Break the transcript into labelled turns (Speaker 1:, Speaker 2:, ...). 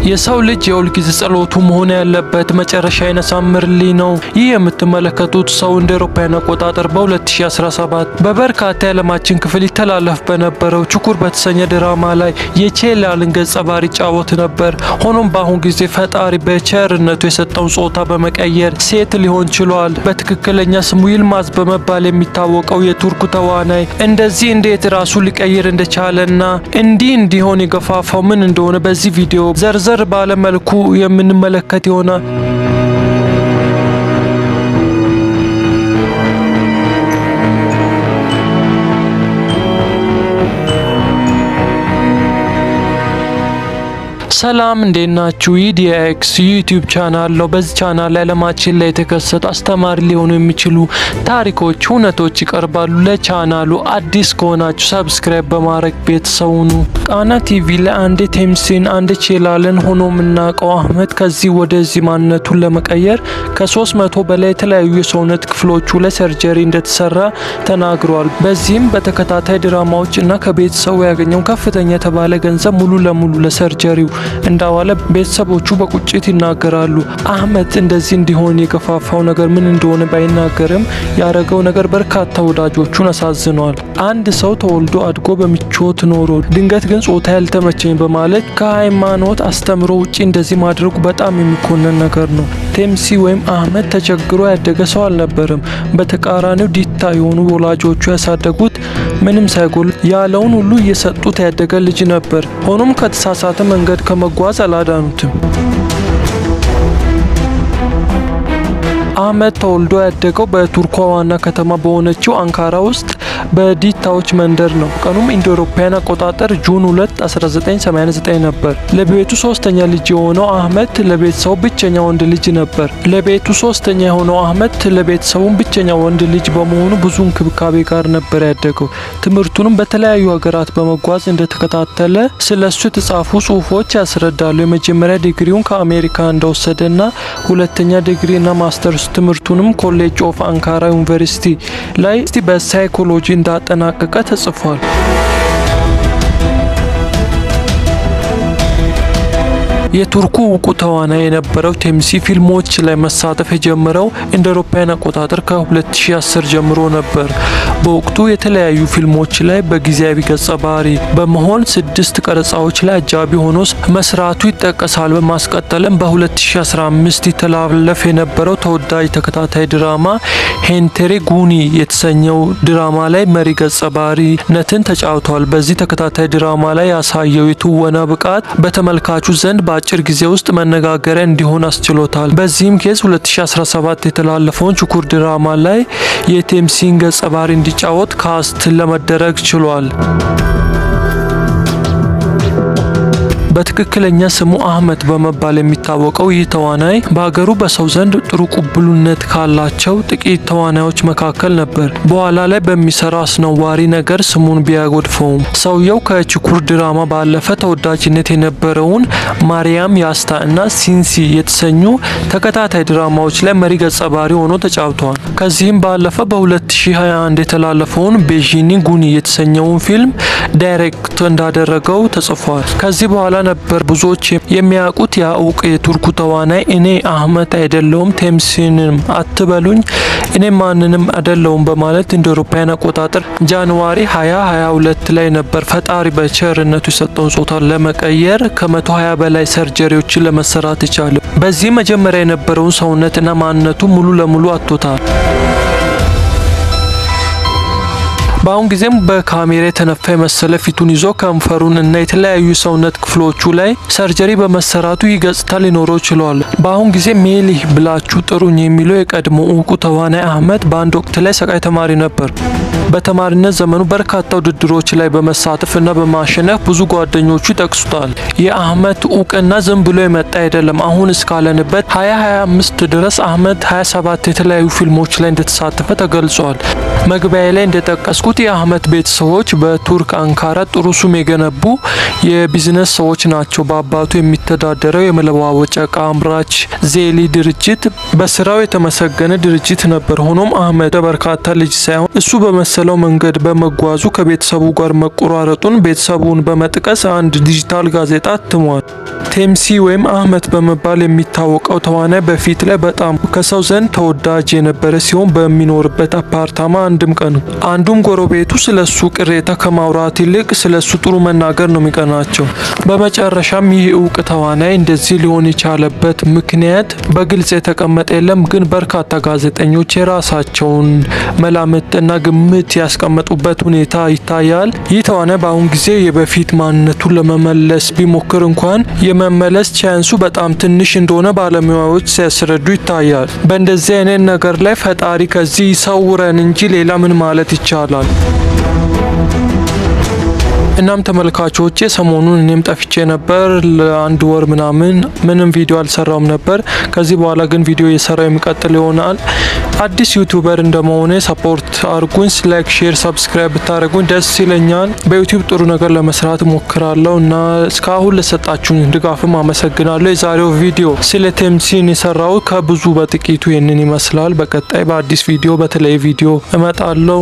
Speaker 1: የሰው ልጅ የሁል ጊዜ ጸሎቱ መሆን ያለበት መጨረሻዬን አሳምርልኝ ነው። ይህ የምትመለከቱት ሰው እንደ አውሮፓውያን አቆጣጠር በ2017 በበርካታ የዓለማችን ክፍል ይተላለፍ በነበረው ችኩር በተሰኘ ድራማ ላይ የቼላልን ገጸ ባህሪ ይጫወት ነበር። ሆኖም በአሁን ጊዜ ፈጣሪ በቸርነቱ የሰጠውን ጾታ በመቀየር ሴት ሊሆን ችሏል። በትክክለኛ ስሙ ይልማዝ በመባል የሚታወቀው የቱርኩ ተዋናይ እንደዚህ እንዴት ራሱ ሊቀይር እንደቻለና እንዲህ እንዲሆን የገፋፋው ምን እንደሆነ በዚህ ቪዲዮ ዘርዘር ባለ መልኩ የምንመለከት ይሆናል። ሰላም እንዴት ናችሁ? ኢዲኤክስ ዩቲዩብ ቻናል ነው። በዚህ ቻናል ላይ ዓለማችን ላይ የተከሰቱ አስተማሪ ሊሆኑ የሚችሉ ታሪኮች፣ እውነቶች ይቀርባሉ። ለቻናሉ አዲስ ከሆናችሁ ሰብስክራይብ በማድረግ ቤተሰብ ሁኑ። ጣና ቲቪ ላይ አንዴ ቴምሲን አንዴ ቼላልን ሆኖ የምናውቀው አህመድ ከዚህ ወደዚህ ማንነቱን ለመቀየር ከ300 በላይ የተለያዩ የሰውነት ክፍሎቹ ላይ ሰርጀሪ እንደተሰራ ተናግሯል። በዚህም በተከታታይ ድራማዎች እና ከቤተሰቡ ያገኘው ከፍተኛ የተባለ ገንዘብ ሙሉ ለሙሉ ለሰርጀሪው እንዳዋለ ቤተሰቦቹ በቁጭት ይናገራሉ። አህመድ እንደዚህ እንዲሆን የገፋፋው ነገር ምን እንደሆነ ባይናገርም ያረገው ነገር በርካታ ወዳጆቹን አሳዝኗል። አንድ ሰው ተወልዶ አድጎ በምቾት ኖሮ ድንገት ግን ጾታ ያልተመቸኝ በማለት ከሃይማኖት አስተምሮ ውጪ እንደዚህ ማድረጉ በጣም የሚኮነን ነገር ነው። ቴምሲ ወይም አህመድ ተቸግሮ ያደገ ሰው አልነበረም። በተቃራኒው ዲታ የሆኑ ወላጆቹ ያሳደጉት ምንም ሳይጎል ያለውን ሁሉ እየሰጡት ያደገ ልጅ ነበር። ሆኖም ከተሳሳተ መንገድ ከመጓዝ አላዳኑትም። አህመድ ተወልዶ ያደገው በቱርኳ ዋና ከተማ በሆነችው አንካራ ውስጥ በዲታዎች መንደር ነው። ቀኑም እንደ አውሮፓውያን አቆጣጠር ጁን 2 1989 ነበር። ለቤቱ ሶስተኛ ልጅ የሆነው አህመድ ለቤተሰቡ ብቸኛ ወንድ ልጅ ነበር። ለቤቱ ሶስተኛ የሆነው አህመድ ለቤተሰቡ ብቸኛ ወንድ ልጅ በመሆኑ ብዙ እንክብካቤ ጋር ነበር ያደገው። ትምህርቱንም በተለያዩ ሀገራት በመጓዝ እንደተከታተለ ስለሱ የተጻፉ ጽሁፎች ያስረዳሉ። የመጀመሪያ ዲግሪውን ከአሜሪካ እንደወሰደና ሁለተኛ ዲግሪና ማስተርስ ትምህርቱንም ኮሌጅ ኦፍ አንካራ ዩኒቨርሲቲ ላይ በሳይኮሎጂ እንዳጠናቀቀ ተጽፏል። የቱርኩ ዕውቁ ተዋናይ የነበረው ቴምሲ ፊልሞች ላይ መሳተፍ የጀመረው እንደ አውሮፓውያን አቆጣጠር ከ2010 ጀምሮ ነበር። በወቅቱ የተለያዩ ፊልሞች ላይ በጊዜያዊ ገጸ ባህሪ በመሆን 6 ቀረጻዎች ላይ አጃቢ ሆኖ መስራቱ ይጠቀሳል። በማስቀጠልም በ2015 ይተላለፍ የነበረው ተወዳጅ ተከታታይ ድራማ ሄንቴሬ ጉኒ የተሰኘው ድራማ ላይ መሪ ገጸ ባህሪነትን ተጫውቷል። በዚህ ተከታታይ ድራማ ላይ ያሳየው የትወና ብቃት በተመልካቹ ዘንድ በአጭር ጊዜ ውስጥ መነጋገሪያ እንዲሆን አስችሎታል። በዚህም ኬዝ 2017 የተላለፈውን ችኩር ድራማ ላይ የቴምሲን ገጸ ባህሪ እንዲጫወት ካስት ለመደረግ ችሏል። በትክክለኛ ስሙ አህመድ በመባል የሚታወቀው ይህ ተዋናይ በሀገሩ በሰው ዘንድ ጥሩ ቅቡልነት ካላቸው ጥቂት ተዋናዮች መካከል ነበር። በኋላ ላይ በሚሰራው አስነዋሪ ነገር ስሙን ቢያጎድፈውም ሰውየው ከችኩር ድራማ ባለፈ ተወዳጅነት የነበረውን ማርያም ያስታ እና ሲንሲ የተሰኙ ተከታታይ ድራማዎች ላይ መሪ ገጸ ባህሪ ሆኖ ተጫውተዋል። ከዚህም ባለፈ በ2021 የተላለፈውን ቤጂኒ ጉኒ የተሰኘውን ፊልም ዳይሬክት እንዳደረገው ተጽፏል። ከዚህ በኋላ ነበር ብዙዎች የሚያውቁት ያ ዕውቅ የቱርኩ ተዋናይ እኔ አህመድ አይደለሁም ቴምሲንም አትበሉኝ እኔ ማንንም አይደለሁም በማለት እንደ አውሮፓውያን አቆጣጠር ጃንዋሪ 2022 ላይ ነበር ፈጣሪ በቸርነቱ የሰጠውን ጾታ ለመቀየር ከ120 በላይ ሰርጀሪዎችን ለመሰራት የቻለው። በዚህ መጀመሪያ የነበረውን ሰውነትና ማንነቱ ሙሉ ለሙሉ አጥቶታል። በአሁን ጊዜም በካሜራ የተነፋ የመሰለ ፊቱን ይዞ ከንፈሩን እና የተለያዩ ሰውነት ክፍሎቹ ላይ ሰርጀሪ በመሰራቱ ይህ ገጽታ ሊኖረው ችሏል። በአሁን ጊዜ ሜሊህ ብላችሁ ጥሩኝ የሚለው የቀድሞ ዕውቁ ተዋናይ አህመድ በአንድ ወቅት ላይ ሰቃይ ተማሪ ነበር። በተማሪነት ዘመኑ በርካታ ውድድሮች ላይ በመሳተፍ እና በማሸነፍ ብዙ ጓደኞቹ ይጠቅሱታል። የአህመድ ዕውቅና ዝም ብሎ የመጣ አይደለም። አሁን እስካለንበት 2025 ድረስ አህመድ 27 የተለያዩ ፊልሞች ላይ እንደተሳተፈ ተገልጿል። መግቢያ ላይ እንደጠቀስኩት የአህመድ ቤተሰቦች በቱርክ አንካራ ጥሩ ስም የገነቡ የቢዝነስ ሰዎች ናቸው። በአባቱ የሚተዳደረው የመለዋወጫ ዕቃ አምራች ዜሊ ድርጅት በስራው የተመሰገነ ድርጅት ነበር። ሆኖም አህመድ በርካታ ልጅ ሳይሆን እሱ በመሰ በመሰለው መንገድ በመጓዙ ከቤተሰቡ ጋር መቆራረጡን ቤተሰቡን በመጥቀስ አንድ ዲጂታል ጋዜጣ አትሟል። ቴምሲ ወይም አህመድ በመባል የሚታወቀው ተዋናይ በፊት ላይ በጣም ከሰው ዘንድ ተወዳጅ የነበረ ሲሆን በሚኖርበት አፓርታማ አንዱም ጎረቤቱ ስለሱ ቅሬታ ከማውራት ይልቅ ስለሱ ጥሩ መናገር ነው የሚቀናቸው። በመጨረሻም ይህ እውቅ ተዋናይ እንደዚህ ሊሆን የቻለበት ምክንያት በግልጽ የተቀመጠ የለም፣ ግን በርካታ ጋዜጠኞች የራሳቸውን መላምትና ግምት ያስቀመጡበት ሁኔታ ይታያል። ይህ ተዋናይ በአሁን ጊዜ የበፊት ማንነቱን ለመመለስ ቢሞክር እንኳን የመመለስ ቻንሱ በጣም ትንሽ እንደሆነ ባለሙያዎች ሲያስረዱ ይታያል። በእንደዚህ አይነት ነገር ላይ ፈጣሪ ከዚህ ይሰውረን እንጂ ሌላ ምን ማለት ይቻላል? እናም ተመልካቾቼ ሰሞኑን እኔም ጠፍቼ ነበር ለአንድ ወር ምንም ቪዲዮ አልሰራውም ነበር። ከዚህ በኋላ ግን ቪዲዮ እየሰራው የሚቀጥል ይሆናል። አዲስ ዩቲዩበር እንደመሆኔ ሰፖርት አርጉኝ። ላይክ፣ ሼር፣ ሰብስክራይብ ብታደርጉኝ ደስ ይለኛል። በዩቲዩብ ጥሩ ነገር ለመስራት ሞክራለሁ እና እስካሁን ለሰጣችሁኝ ድጋፍም አመሰግናለሁ። የዛሬው ቪዲዮ ስለ ቴምሲን የሰራው ከብዙ በጥቂቱ ይህንን ይመስላል። በቀጣይ በአዲስ ቪዲዮ በተለይ ቪዲዮ እመጣለሁ።